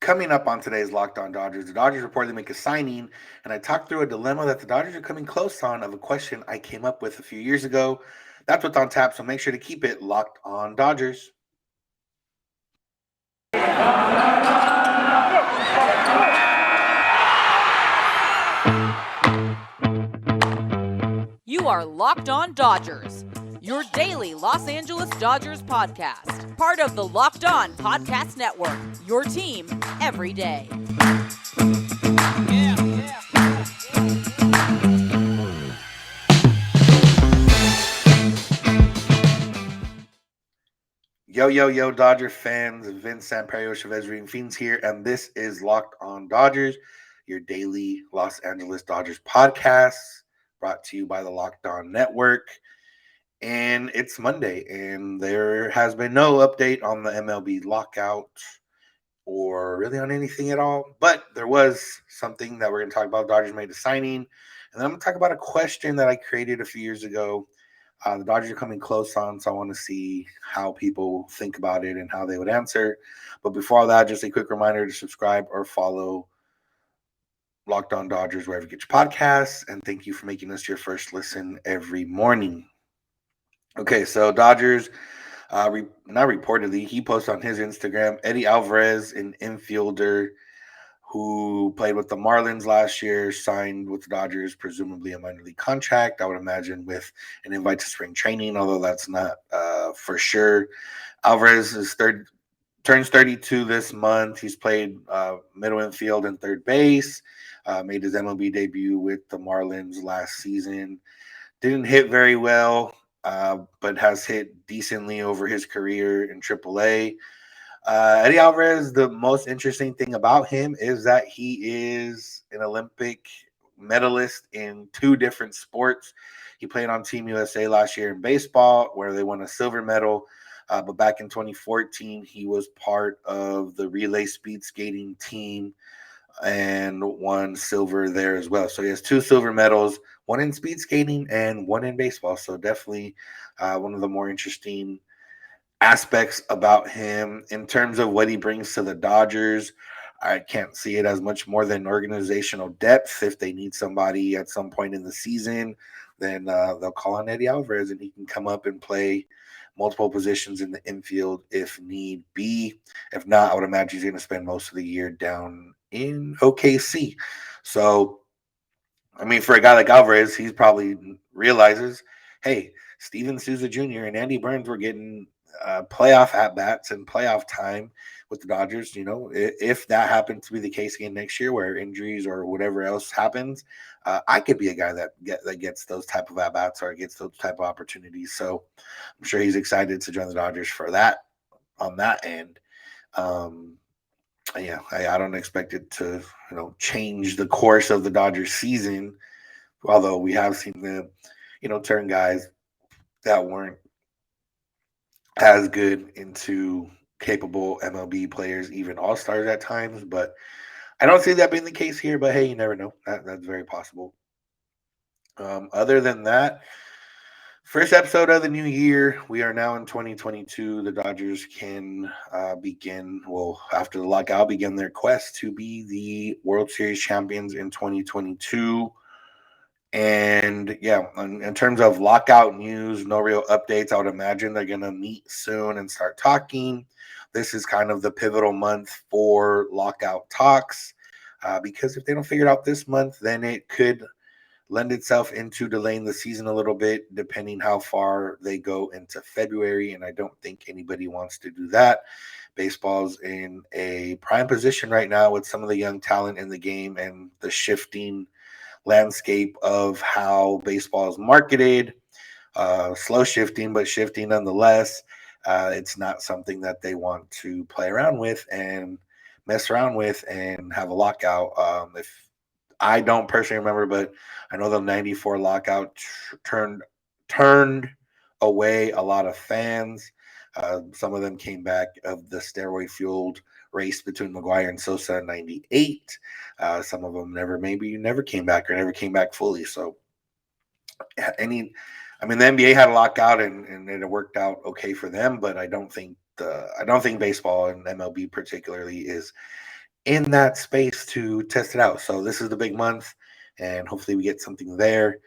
Coming up on today's Locked On Dodgers, the Dodgers reportedly make a signing, and I talked through a dilemma that the Dodgers are coming close on of a question I came up with a few years ago. That's what's on tap, so make sure to keep it locked on Dodgers. You are Locked On Dodgers, your daily Los Angeles Dodgers podcast. Part of the Locked On Podcast Network, your team every day. Yo, Dodger fans. Vince Samperio, Chavez Reading Fiends here, and this is Locked On Dodgers, your daily Los Angeles Dodgers podcast, brought to you by the Locked On Network. And it's Monday, and there has been no update on the MLB lockout or really on anything at all. But there was something that we're going to talk about. Dodgers made a signing, and then I'm going to talk about a question that I created a few years ago. The Dodgers are coming close on, so I want to see how people think about it and how they would answer. But before that, just a quick reminder to subscribe or follow Locked On Dodgers wherever you get your podcasts. And thank you for making us your first listen every morning. Okay, so Dodgers, not reportedly, he posted on his Instagram, Eddy Alvarez, an infielder who played with the Marlins last year, signed with the Dodgers, presumably a minor league contract, I would imagine, with an invite to spring training, although that's not for sure. Alvarez turns 32 this month. He's played middle infield and third base, made his MLB debut with the Marlins last season. Didn't hit very well, but has hit decently over his career in AAA. Eddy Alvarez, the most interesting thing about him is that he is an Olympic medalist in two different sports. He played on Team USA last year in baseball, where they won a silver medal. But back in 2014, he was part of the relay speed skating team and won silver there as well. So he has two silver medals, one in speed skating and one in baseball. So definitely one of the more interesting aspects about him. In terms of what he brings to the Dodgers, I can't see it as much more than organizational depth. If they need somebody at some point in the season, then they'll call on Eddy Alvarez, and he can come up and play multiple positions in the infield if need be. If not, I would imagine he's going to spend most of the year down in OKC. So, I mean, for a guy like Alvarez, he probably realizes, hey, Steven Souza Jr. and Andy Burns were getting playoff at-bats and playoff time with the Dodgers. You know, if that happens to be the case again next year, where injuries or whatever else happens, I could be a guy that gets those type of at-bats or gets those type of opportunities. So I'm sure he's excited to join the Dodgers for that on that end. Yeah, I don't expect it to, change the course of the Dodgers season, although we have seen them, turn guys that weren't as good into capable MLB players, even all-stars at times. But I don't see that being the case here, but hey, you never know. That's very possible. Other than that, first episode of the new year. We are now in 2022. The Dodgers can after the lockout, begin their quest to be the World Series champions in 2022. And yeah, in terms of lockout news, no real updates. I would imagine they're going to meet soon and start talking. This is kind of the pivotal month for lockout talks because if they don't figure it out this month, then it could lend itself into delaying the season a little bit, depending how far they go into February. And I don't think anybody wants to do that. Baseball's in a prime position right now with some of the young talent in the game and the shifting landscape of how baseball is marketed. Slow shifting, but shifting nonetheless. It's not something that they want to play around with and mess around with and have a lockout. If I don't personally remember, but I know the 94 lockout turned away a lot of fans. Some of them came back of the steroid-fueled race between McGwire and Sosa in 98. Some of them never came back or never came back fully. So the NBA had a lockout and it worked out okay for them, but I don't think baseball and MLB particularly is in that space to test it out. So this is the big month, and hopefully we get something there.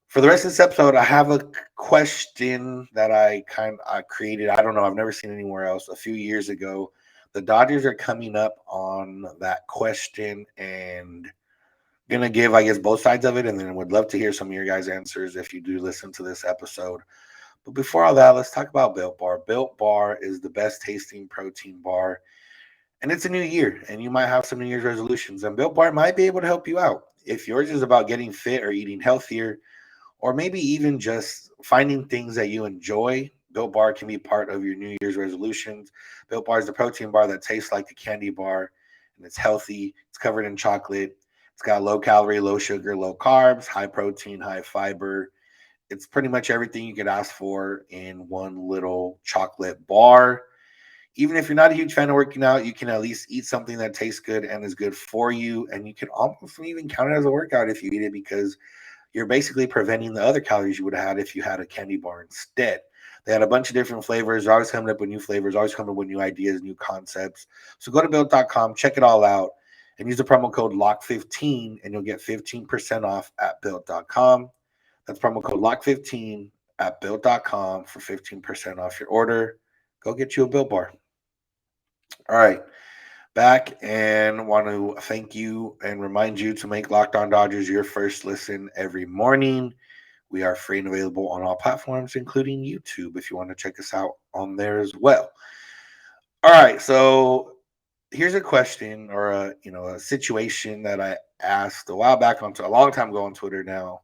For the rest of this episode, I have a question that I created. I don't know. I've never seen anywhere else. A few years ago, the Dodgers are coming up on that question and gonna give, I guess, both sides of it, and then would love to hear some of your guys' answers if you do listen to this episode. But before all that, let's talk about Built Bar. Built Bar is the best tasting protein bar, and it's a new year, and you might have some New Year's resolutions, and Built Bar might be able to help you out. If yours is about getting fit or eating healthier, or maybe even just finding things that you enjoy, Built Bar can be part of your New Year's resolutions. Built Bar is the protein bar that tastes like the candy bar, and it's healthy. It's covered in chocolate. It's got low calorie, low sugar, low carbs, high protein, high fiber. It's pretty much everything you could ask for in one little chocolate bar. Even if you're not a huge fan of working out, you can at least eat something that tastes good and is good for you. And you can almost even count it as a workout if you eat it, because you're basically preventing the other calories you would have had if you had a candy bar instead. They had a bunch of different flavors. They're always coming up with new flavors, always coming up with new ideas, new concepts. So go to build.com, check it all out, and use the promo code LOCK15, and you'll get 15% off at build.com. That's promo code LOCK15 at build.com for 15% off your order. Go get you a Built Bar. All right. Back, and want to thank you and remind you to make Locked On Dodgers your first listen every morning. We are free and available on all platforms, including YouTube, if you want to check us out on there as well. All right, so here's a question, or a situation that I asked a while back a long time ago on Twitter now,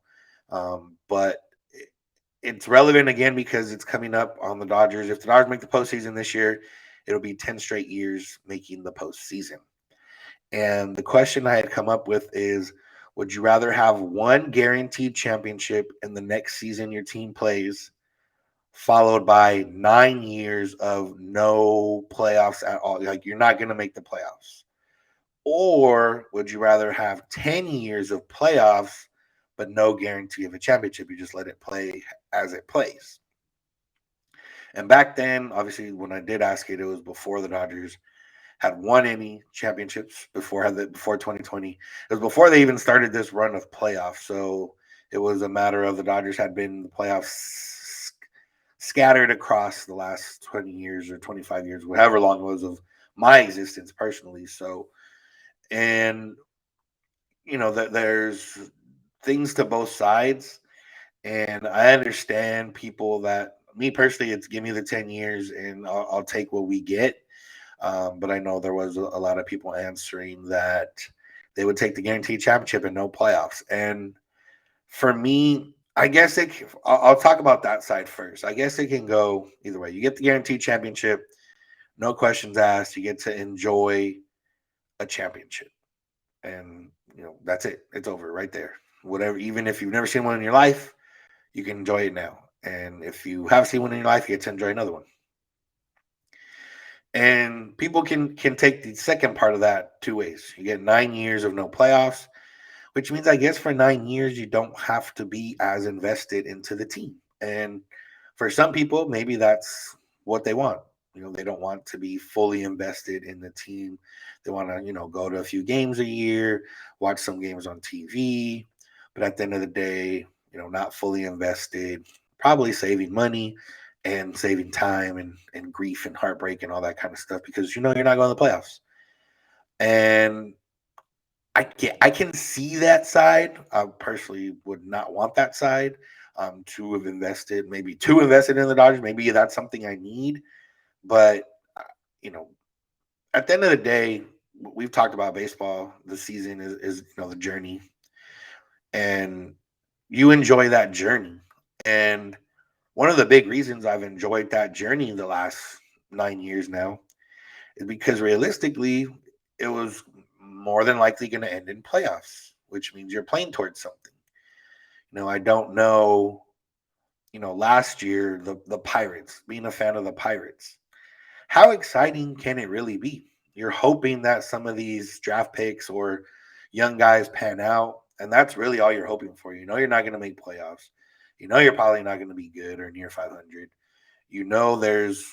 but it's relevant again because it's coming up on the Dodgers. If the Dodgers make the postseason this year, it'll be 10 straight years making the postseason. And the question I had come up with is, would you rather have one guaranteed championship in the next season your team plays, followed by 9 years of no playoffs at all? Like, you're not going to make the playoffs. Or would you rather have 10 years of playoffs, but no guarantee of a championship? You just let it play as it plays. And back then, obviously, when I did ask it, it was before the Dodgers had won any championships, before 2020. It was before they even started this run of playoffs. So it was a matter of the Dodgers had been in the playoffs scattered across the last 20 years or 25 years, whatever long it was of my existence personally. So, and that there's things to both sides, and I understand people that, me personally, it's give me the 10 years and I'll take what we get. But I know there was a lot of people answering that they would take the guaranteed championship and no playoffs. And for me, I guess I'll talk about that side first. I guess it can go either way. You get the guaranteed championship, no questions asked. You get to enjoy a championship, and that's it. It's over right there. Whatever, even if you've never seen one in your life, you can enjoy it now. And if you have seen one in your life, you get to enjoy another one. And people can take the second part of that two ways. You get 9 years of no playoffs, which means, I guess, for 9 years, you don't have to be as invested into the team. And for some people, maybe that's what they want. They don't want to be fully invested in the team. They want to, go to a few games a year, watch some games on TV. But at the end of the day, not fully invested, probably saving money and saving time and grief and heartbreak and all that kind of stuff, because you're not going to the playoffs. And I can see that side. I personally would not want that side. Maybe too invested in the Dodgers. Maybe that's something I need. But uh, you know, at the end of the day, we've talked about baseball. The season is the journey, and you enjoy that journey. And one of the big reasons I've enjoyed that journey the last 9 years now is because realistically, it was more than likely going to end in playoffs, which means you're playing towards something. I don't know. Last year, the Pirates, being a fan of the Pirates, how exciting can it really be? You're hoping that some of these draft picks or young guys pan out, and that's really all you're hoping for. You're not going to make playoffs. You're probably not going to be good or near 500. There's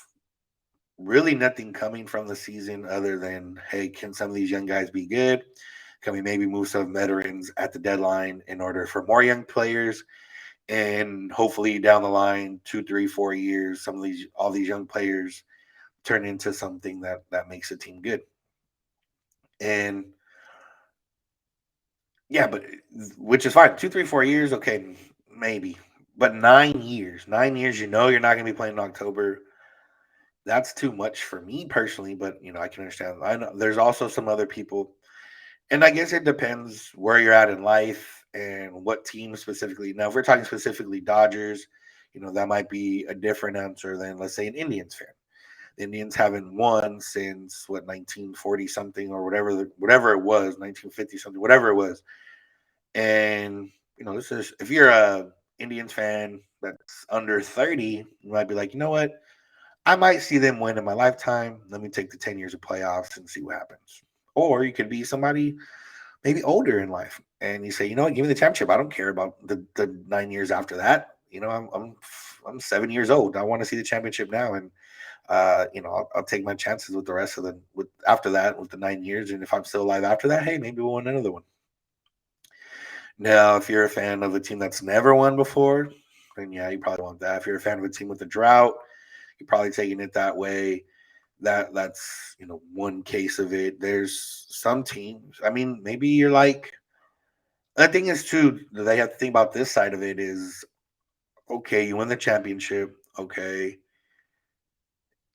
really nothing coming from the season other than, hey, can some of these young guys be good? Can we maybe move some veterans at the deadline in order for more young players? And hopefully down the line, 2, 3, 4 years, some of these all these young players turn into something that makes a team good. And yeah, but which is fine. 2, 3, 4 years, okay, maybe. But 9 years, 9 years, you're not going to be playing in October. That's too much for me personally. But I can understand. I know there's also some other people, and I guess it depends where you're at in life and what team specifically. Now, if we're talking specifically Dodgers, that might be a different answer than, let's say, an Indians fan. The Indians haven't won since what, 1940 something, or whatever it was, 1950 something, whatever it was. And this is, if you're a Indians fan that's under 30, you might be like, you know what? I might see them win in my lifetime. Let me take the 10 years of playoffs and see what happens. Or you could be somebody maybe older in life and you say, you know what, give me the championship. I don't care about the 9 years after that. I'm 7 years old. I want to see the championship now. And I'll take my chances with the rest of with after that, with the 9 years. And if I'm still alive after that, hey, maybe we'll win another one. Now, if you're a fan of a team that's never won before, then yeah, you probably want that. If you're a fan of a team with a drought, you're probably taking it that way. That's one case of it. There's some teams. I mean, maybe you're like, the thing is too, they have to think about this side of it is, okay, you win the championship, okay,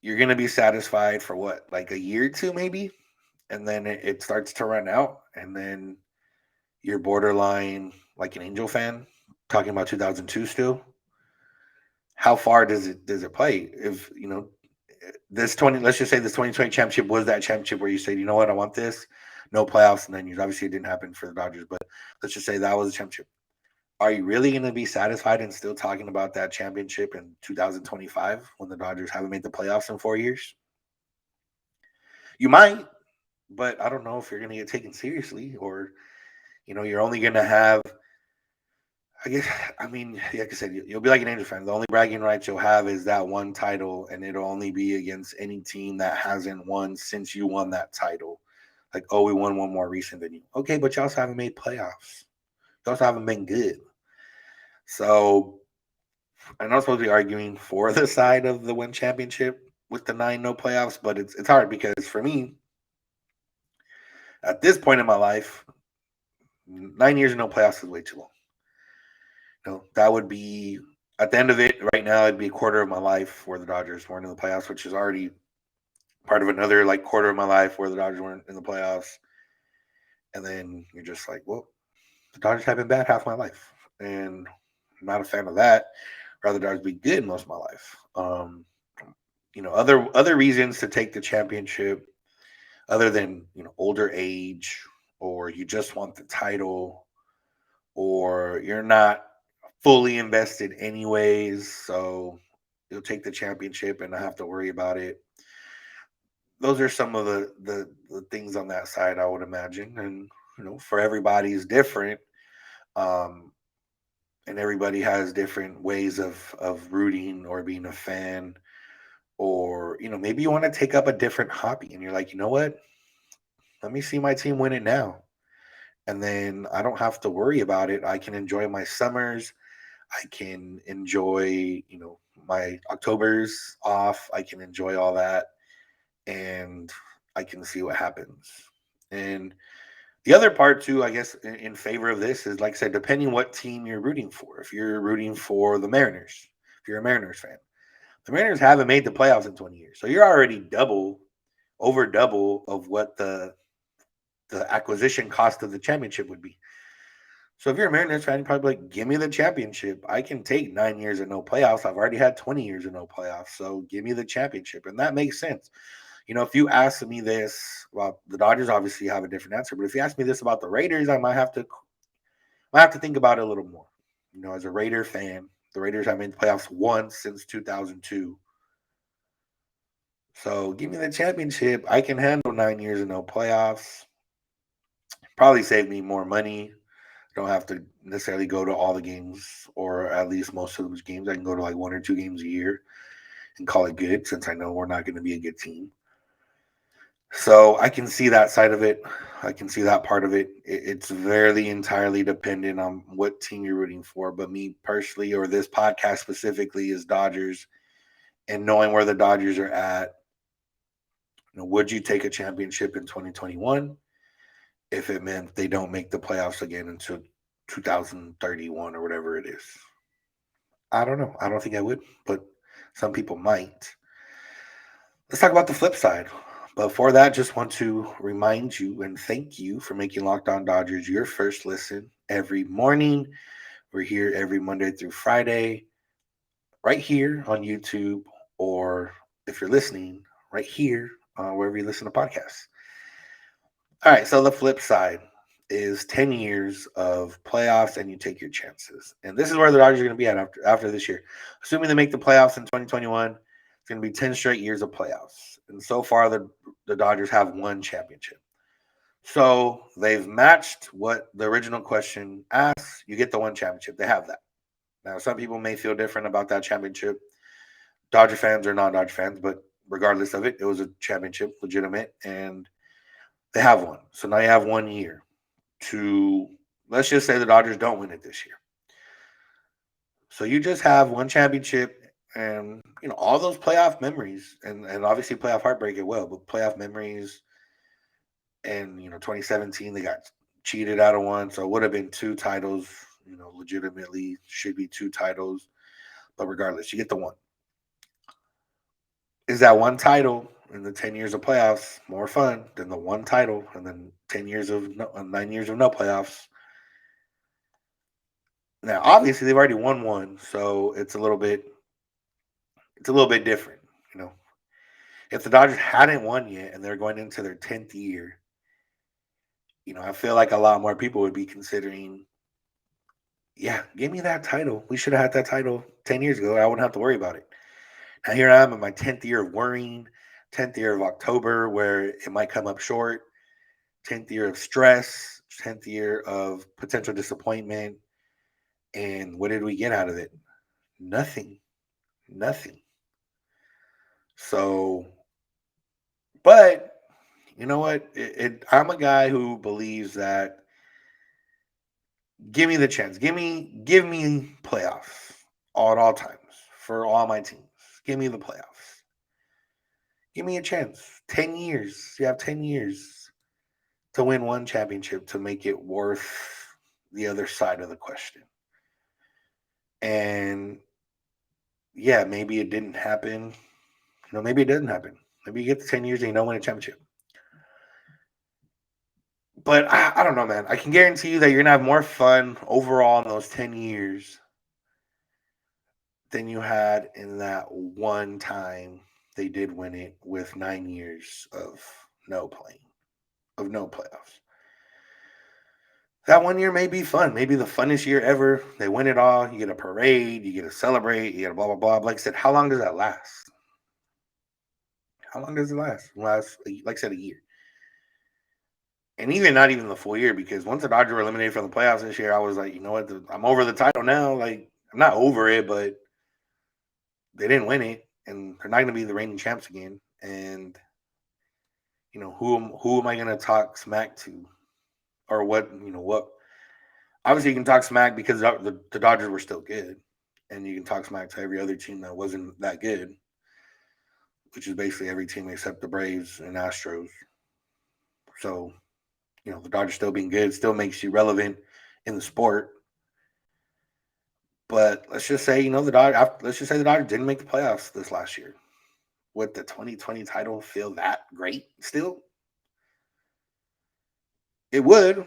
you're gonna be satisfied for what, like a year or two maybe, and then it starts to run out, and then you're borderline like an Angel fan, talking about 2002 still. How far does it play? If this 20, let's just say this 2020 championship was that championship where you said, you know what, I want this. No playoffs in 9 years. Obviously, it didn't happen for the Dodgers, but let's just say that was a championship. Are you really going to be satisfied and still talking about that championship in 2025 when the Dodgers haven't made the playoffs in 4 years? You might, but I don't know if you're going to get taken seriously, or you're only going to have. I guess, I mean, like I said, you'll be like an Angel fan. The only bragging rights you'll have is that one title, and it'll only be against any team that hasn't won since you won that title. Like, oh, we won one more recent than you. Okay, but you also haven't made playoffs. You also haven't been good. So I'm not supposed to be arguing for the side of the win championship with the 9 no playoffs, but it's hard because for me, at this point in my life, 9 years of no playoffs is way too long. That would be, at the end of it right now, it'd be a quarter of my life where the Dodgers weren't in the playoffs, which is already part of another like quarter of my life where the Dodgers weren't in the playoffs. And then you're just like, well, the Dodgers have been bad half my life, and I'm not a fan of that. Rather, the Dodgers be good most of my life. Other reasons to take the championship, other than older age, or you just want the title, or you're not fully invested anyways, so you'll take the championship and not have to worry about it. Those are some of the things on that side, I would imagine. And for everybody is different, um, and everybody has different ways of rooting or being a fan, or maybe you want to take up a different hobby, and you're like, you know what, let me see my team win it now, and then I don't have to worry about it. I can enjoy my summers. I can enjoy, my October's off. I can enjoy all that, and I can see what happens. And the other part too, I guess, in favor of this is, like I said, depending what team you're rooting for. If you're rooting for the Mariners, if you're a Mariners fan, the Mariners haven't made the playoffs in 20 years, so you're already over double of what the acquisition cost of the championship would be. So if you're a Mariners fan, you're probably like, give me the championship. I can take 9 years of no playoffs. I've already had 20 years of no playoffs. So give me the championship. And that makes sense. If you ask me this, well, the Dodgers obviously have a different answer. But if you ask me this about the Raiders, I might have to think about it a little more. As a Raider fan, the Raiders have made the playoffs once since 2002. So give me the championship. I can handle 9 years of no playoffs. Probably save me more money. Don't have to necessarily go to all the games, or at least most of those games. I can go to like 1 or 2 games a year and call it good, since I know we're not going to be a good team. So I can see that side of it. I can see that part of it. It's very entirely dependent on what team you're rooting for. But me personally, or this podcast specifically, is Dodgers. And knowing where the Dodgers are at, would you take a championship in 2021 if it meant they don't make the playoffs again until 2031 or whatever it is? I don't know. I don't think I would, but some people might. Let's talk about the flip side. Before that, just want to remind you and thank you for making Locked On Dodgers your first listen every morning. We're here every Monday through Friday, right here on YouTube, or if you're listening, right here, wherever you listen to podcasts. All right, so the flip side is 10 years of playoffs and you take your chances. And this is where the Dodgers are going to be at after this year. Assuming they make the playoffs in 2021, it's going to be 10 straight years of playoffs. And so far, the Dodgers have one championship. So they've matched what the original question asks. You get the one championship. They have that. Now, some people may feel different about that championship. Dodger fans or non-Dodger fans, but regardless of it, it was a championship, legitimate, and they have one. So now you have 1 year to, let's just say the Dodgers don't win it this year. So you just have one championship and, all those playoff memories and obviously playoff heartbreak as well, but playoff memories. And, 2017, they got cheated out of one. So it would have been two titles, legitimately should be two titles. But regardless, you get the one. Is that one title in the 10 years of playoffs more fun than the one title and then 10 years of 9 years of no playoffs? Now, obviously, they've already won one, so it's a little bit different. You know, if the Dodgers hadn't won yet and they're going into their 10th year, I feel like a lot more people would be considering, yeah, give me that title. We should have had that title 10 years ago. I wouldn't have to worry about it. Now here I am in my 10th year of worrying, 10th year of October where it might come up short, 10th year of stress, 10th year of potential disappointment. And what did we get out of it? Nothing. Nothing. So, but you know what? I'm a guy who believes that give me the chance. Give me playoffs at all times for all my teams. Give me the playoffs. Give me a chance. 10 years. You have 10 years to win one championship to make it worth the other side of the question. And yeah, maybe it didn't happen. Maybe it didn't happen. Maybe you get the 10 years and you don't win a championship. But I don't know, man. I can guarantee you that you're going to have more fun overall in those 10 years than you had in that one time they did win it with 9 years of no playing, of no playoffs. That 1 year may be fun, maybe the funnest year ever. They win it all. You get a parade, you get to celebrate, you get a blah, blah, blah. Like I said, how long does that last? How long does it last? Last, like I said, a year. And even not even the full year, because once the Dodgers were eliminated from the playoffs this year, I was like, you know what? I'm over the title now. Like, I'm not over it, but they didn't win it, and they're not going to be the reigning champs again. And who am I going to talk smack to, or what? What? Obviously, you can talk smack because the Dodgers were still good, and you can talk smack to every other team that wasn't that good, which is basically every team except the Braves and Astros. So, the Dodgers still being good still makes you relevant in the sport. But let's just say, let's just say the Dodgers didn't make the playoffs this last year. Would the 2020 title feel that great still? It would,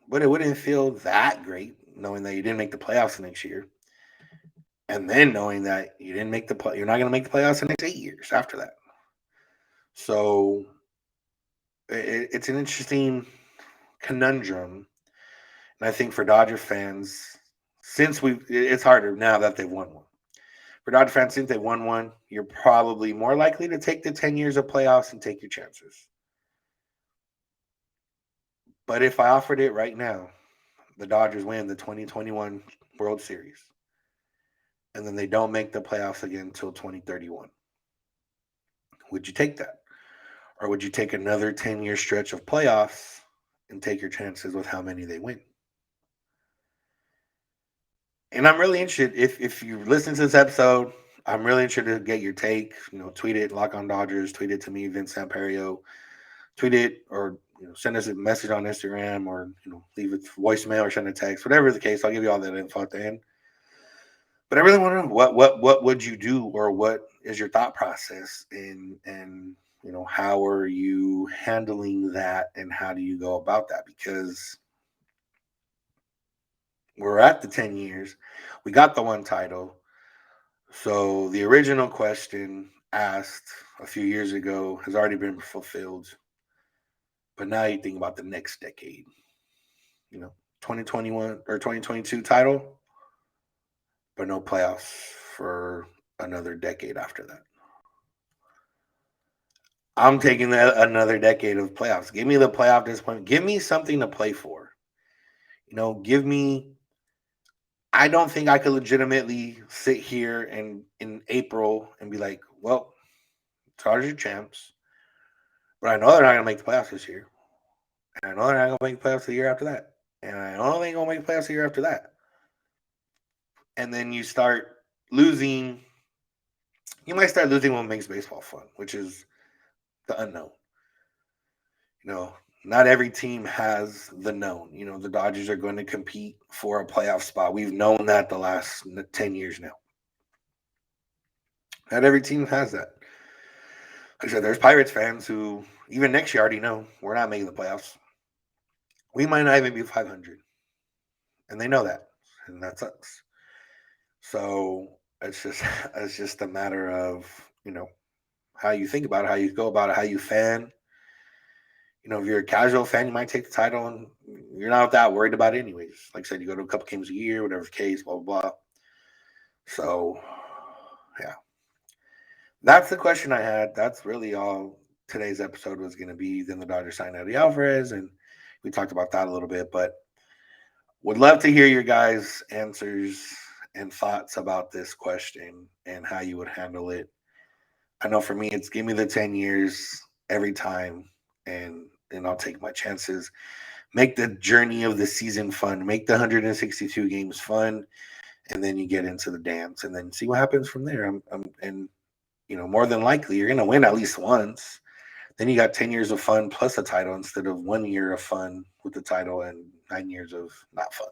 but it wouldn't feel that great knowing that you didn't make the playoffs the next year. And then knowing that you didn't make you're not going to make the playoffs the next 8 years after that. So it's an interesting conundrum. And I think for Dodger fans, it's harder now that they've won one. For Dodger fans, since they won one, you're probably more likely to take the 10 years of playoffs and take your chances. But if I offered it right now, the Dodgers win the 2021 World Series, and then they don't make the playoffs again until 2031. Would you take that? Or would you take another 10-year stretch of playoffs and take your chances with how many they win? And I'm really interested if you listen to this episode, I'm really interested to get your take. Tweet it, Lock on Dodgers, tweet it to me, Vince Samperio, tweet it or send us a message on Instagram or leave a voicemail or send a text, whatever the case. I'll give you all that info at the end. But I really want to know what would you do, or what is your thought process, and how are you handling that, and how do you go about that? Because we're at the 10 years, we got the one title. So the original question asked a few years ago has already been fulfilled. But now you think about the next decade, 2021 or 2022 title, but no playoffs for another decade after that. I'm taking another decade of playoffs. Give me the playoff disappointment. Give me something to play for. Give me. I don't think I could legitimately sit here and in April and be like, well, Chargers are champs, but I know they're not going to make the playoffs this year. And I know they're not going to make the playoffs the year after that. And I know they ain't going to make the playoffs the year after that. And then you start losing. You might start losing what makes baseball fun, which is the unknown. Not every team has the known. The Dodgers are going to compete for a playoff spot. We've known that the last 10 years now. Not every team has that. Like I said, there's Pirates fans who, even next year, already know we're not making the playoffs. We might not even be 500. And they know that. And that sucks. So it's just a matter of, how you think about it, how you go about it, how you fan. If you're a casual fan, you might take the title and you're not that worried about it anyways. Like I said, you go to a couple games a year, whatever the case, blah, blah, blah. So, yeah. That's the question I had. That's really all today's episode was going to be. Then the Dodgers signed Eddy Alvarez, and we talked about that a little bit. But would love to hear your guys' answers and thoughts about this question and how you would handle it. I know for me, it's give me the 10 years every time, and I'll take my chances. Make the journey of the season fun. Make the 162 games fun, and then you get into the dance, and then see what happens from there. And more than likely, you're going to win at least once. Then you got 10 years of fun plus a title instead of 1 year of fun with the title and 9 years of not fun.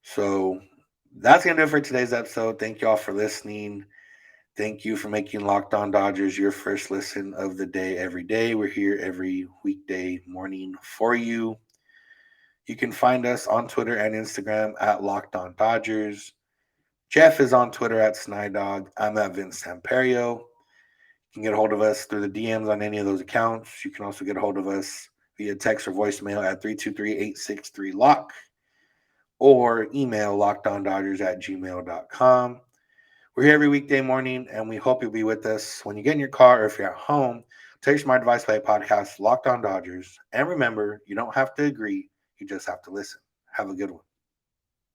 So that's going to do it for today's episode. Thank you all for listening. Thank you for making Locked On Dodgers your first listen of the day every day. We're here every weekday morning for you. You can find us on Twitter and Instagram at Locked On Dodgers. Jeff is on Twitter at Snydog. I'm at Vince Samperio. You can get a hold of us through the DMs on any of those accounts. You can also get a hold of us via text or voicemail at 323-863-LOCK or email lockedondodgers@gmail.com. We're here every weekday morning, and we hope you'll be with us when you get in your car or if you're at home. Take your smart device, play a podcast, Locked On Dodgers. And remember, you don't have to agree. You just have to listen. Have a good one.